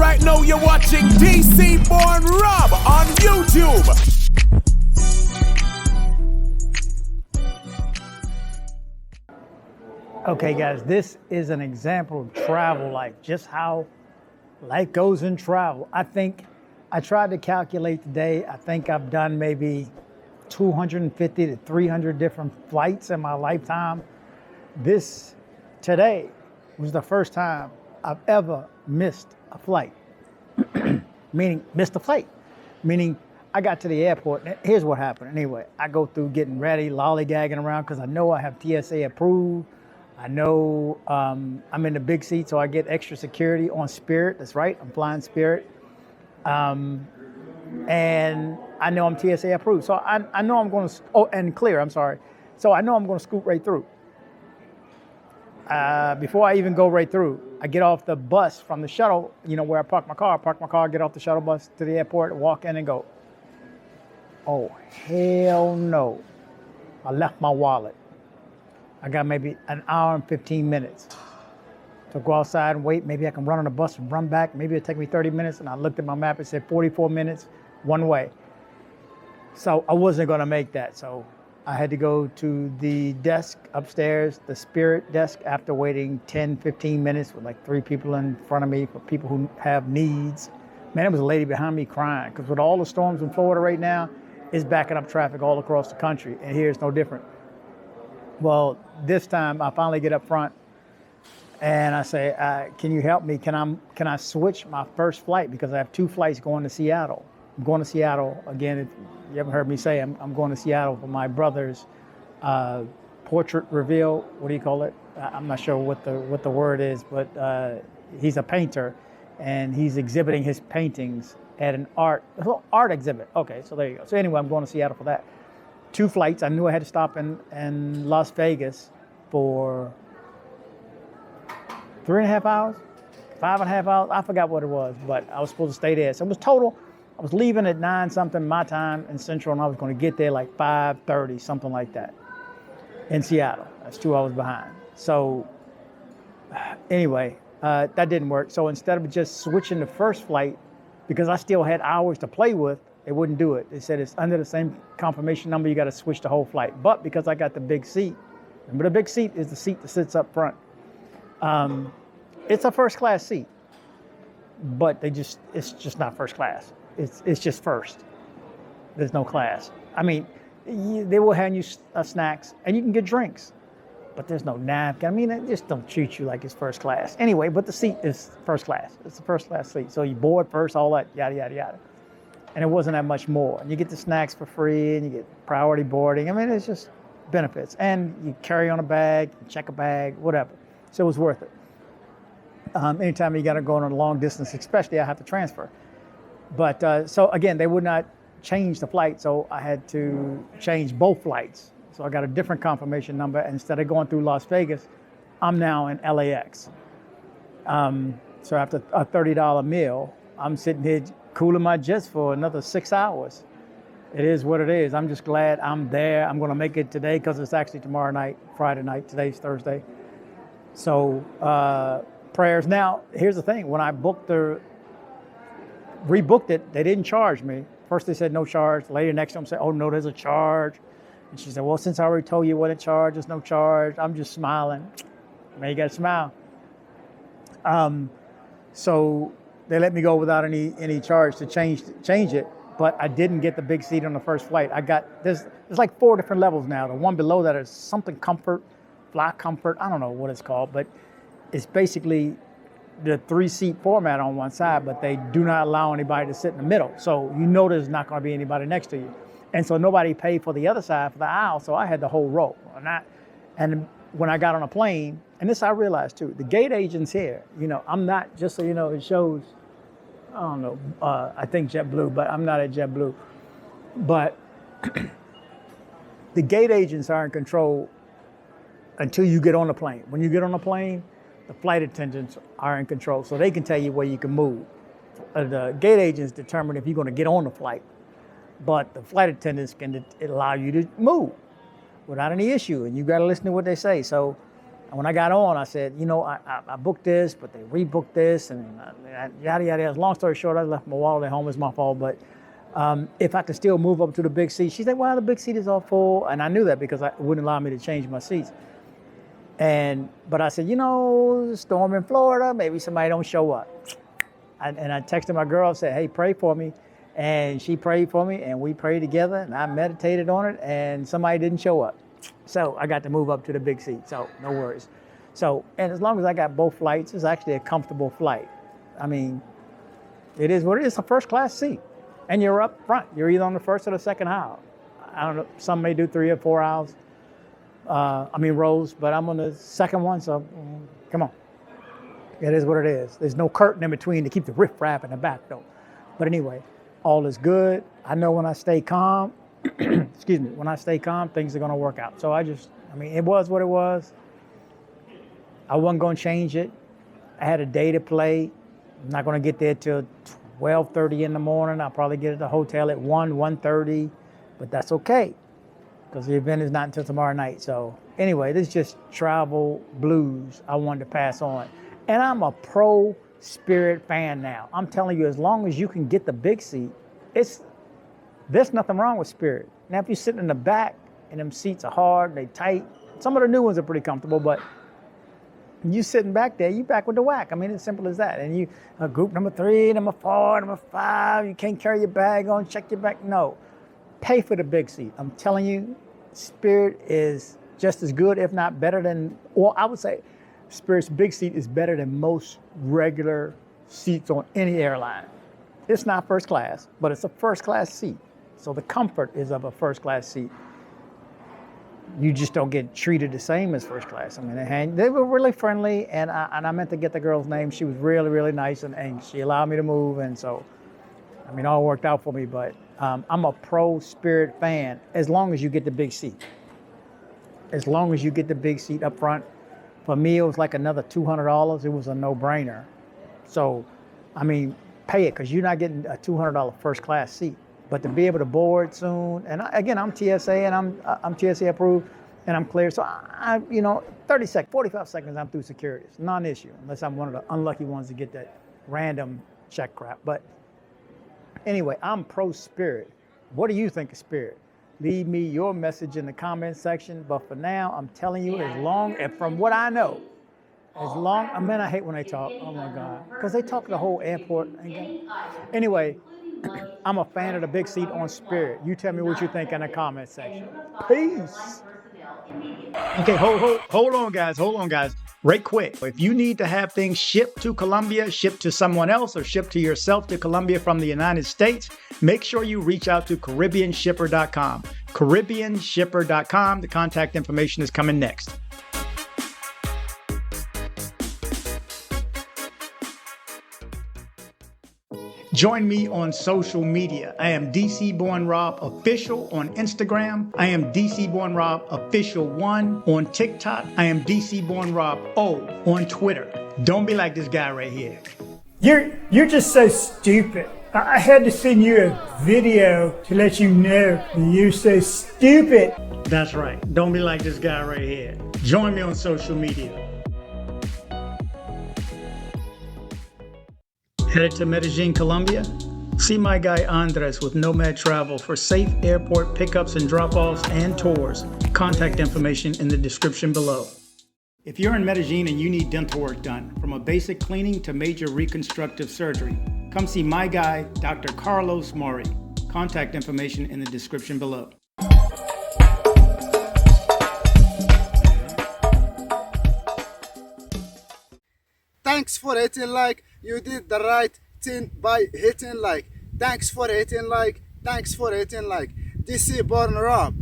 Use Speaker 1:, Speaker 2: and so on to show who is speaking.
Speaker 1: Right now you're watching DC Born Rob on YouTube.
Speaker 2: Okay, guys, this is an example of travel life, just how life goes in travel. I think I tried to calculate today. I think I've done maybe 250 to 300 different flights in my lifetime. This today was the first time I've ever missed a flight. Meaning I got to the airport. Here's what happened. Anyway, I go through getting ready, lollygagging around because I know I have TSA approved. I know I'm in the big seat, so I get extra security on Spirit. That's right, I'm flying Spirit. And I know I'm TSA approved. So I know I'm going to, and clear, I'm sorry. So I know I'm going to scoot right through. Before I even go right through, I get off the bus from the shuttle, where I park my car, get off the shuttle bus to the airport, walk in and go, oh, hell no. I left my wallet. I got maybe an hour and 15 minutes to go outside and wait. Maybe I can run on the bus and run back. Maybe it'll take me 30 minutes. And I looked at my map, it said 44 minutes one way. So I wasn't going to make that. So I had to go to the desk upstairs, the Spirit desk, after waiting 10, 15 minutes with like 3 people in front of me for people who have needs. Man, there was a lady behind me crying because with all the storms in Florida right now, it's backing up traffic all across the country. And here it's no different. Well, this time I finally get up front and I say, can you help me? Can I switch my first flight? Because I have 2 flights going to Seattle. I'm going to Seattle again. If you haven't heard me say, I'm going to Seattle for my brother's portrait reveal. What do you call it? I'm not sure what the word is, but he's a painter and he's exhibiting his paintings at an art exhibit. Okay, so there you go. So anyway, I'm going to Seattle for that. 2 flights. I knew I had to stop in Las Vegas for 3.5 hours, 5.5 hours. I forgot what it was, but I was supposed to stay there. So it was total. I was leaving at 9 something my time in Central, and I was going to get there like 5:30, something like that, in Seattle. That's 2 hours behind. So anyway, that didn't work. So instead of just switching the first flight, because I still had hours to play with, they wouldn't do it. They said it's under the same confirmation number, you got to switch the whole flight. But because I got the big seat, remember the big seat is the seat that sits up front. It's a first class seat, but it's just not first class. It's just first. There's no class. I mean, they will hand you snacks and you can get drinks, but there's no napkin. I mean, they just don't treat you like it's first class. Anyway, but the seat is first class. It's a first class seat. So you board first, all that, yada, yada, yada. And it wasn't that much more. And you get the snacks for free and you get priority boarding. I mean, it's just benefits. And you carry on a bag, check a bag, whatever. So it was worth it. Anytime you got to go on a long distance, especially I have to transfer. But so again, they would not change the flight. So I had to change both flights. So I got a different confirmation number. And instead of going through Las Vegas, I'm now in LAX. So after a $30 meal, I'm sitting here cooling my jets for another 6 hours. It is what it is. I'm just glad I'm there. I'm going to make it today because it's actually tomorrow night, Friday night. Today's Thursday. So prayers. Now, here's the thing. When I rebooked it, they didn't charge me. First they said no charge. The lady next to them said, oh, no, there's a charge. And she said, well, since I already told you what a charge, there's no charge. I'm just smiling. Man, you got to smile. So they let me go without any charge to change it, but I didn't get the big seat on the first flight. There's like 4 different levels now. The one below that is something comfort, fly comfort. I don't know what it's called, but it's basically the 3-seat format on one side, but they do not allow anybody to sit in the middle. So there's not going to be anybody next to you. And so nobody paid for the other side, for the aisle, so I had the whole row. And when I got on a plane, and this I realized too, the gate agents here, I'm not, just so you know, it shows, I don't know, I think JetBlue, but I'm not at JetBlue. But the gate agents are in control until you get on the plane. When you get on the plane, the flight attendants are in control, so they can tell you where you can move. The gate agents determine if you're going to get on the flight, but the flight attendants can allow you to move without any issue, and you got to listen to what they say. So And when I got on, I said, I booked this, but they rebooked this, and yada, yada, yada. Long story short, I left my wallet at home. It's my fault, but if I could still move up to the big seat. She said, well, the big seat is all full. And I knew that because it wouldn't allow me to change my seats. But I said, storm in Florida, maybe somebody don't show up. And I texted my girl and said, hey, pray for me. And she prayed for me, and we prayed together, and I meditated on it, and somebody didn't show up. So I got to move up to the big seat, so no worries. So, and as long as I got both flights, it's actually a comfortable flight. I mean, it is what it is. It's a first class seat, and you're up front. You're either on the first or the second aisle. I don't know, some may do 3 or 4 aisles, rows, but I'm on the second one, so come on. It is what it is. There's no curtain in between to keep the riffraff in the back, though. But anyway, all is good. I know when I stay calm, when I stay calm, things are going to work out. So it was what it was. I wasn't going to change it. I had a day to play. I'm not going to get there till 12:30 in the morning. I'll probably get at the hotel at 1:30, but that's okay because the event is not until tomorrow night. So anyway, this is just travel blues I wanted to pass on. And I'm a pro Spirit fan now. I'm telling you, as long as you can get the big seat, there's nothing wrong with Spirit. Now, if you're sitting in the back and them seats are hard, they tight, some of the new ones are pretty comfortable, but you sitting back there, you back with the whack. I mean, it's simple as that. And you, group number 3, number 4, number 5, you can't carry your bag on, check your bag. No, pay for the big seat. I'm telling you, Spirit is just as good, if not better than, or I would say Spirit's big seat is better than most regular seats on any airline. It's not first class, but it's a first class seat. So the comfort is of a first class seat. You just don't get treated the same as first class. I mean, they were really friendly, and I meant to get the girl's name. She was really, really nice, and she allowed me to move, and so, all worked out for me. But I'm a pro Spirit fan as long as you get the big seat. As long as you get the big seat up front. For me, it was like another $200. It was a no-brainer. So, pay it because you're not getting a $200 first class seat. But to be able to board soon, and I'm TSA and I'm TSA approved and I'm clear. So 30 seconds, 45 seconds, I'm through security. It's not an issue unless I'm one of the unlucky ones to get that random check crap. But anyway, I'm pro Spirit. What do you think of Spirit? Leave me your message in the comment section. But for now, I'm telling you, and from what I know, I hate when they talk. Oh my God, because they talk the whole airport. Anyway. I'm a fan of the big seat on Spirit. You tell me what you think in the comment section. Peace. Okay, hold on, guys. Right quick. If you need to have things shipped to Colombia, shipped to someone else, or shipped to yourself to Colombia from the United States, make sure you reach out to CaribbeanShipper.com. CaribbeanShipper.com. The contact information is coming next. Join me on social media. I am dcbornrob official on Instagram. I am dcbornrob official 1 on TikTok. I am dcbornrob O on Twitter. Don't be like this guy right here.
Speaker 3: You're just so stupid. I had to send you a video to let you know you're so stupid.
Speaker 2: That's right. Don't be like this guy right here. Join me on social media. Headed to Medellin, Colombia? See my guy Andres with Nomad Travel for safe airport pickups and drop-offs and tours. Contact information in the description below. If you're in Medellin and you need dental work done, from a basic cleaning to major reconstructive surgery, come see my guy, Dr. Carlos Mori. Contact information in the description below.
Speaker 4: Thanks for hitting like. You did the right thing by hitting like. Thanks for hitting like. DC Born Rob.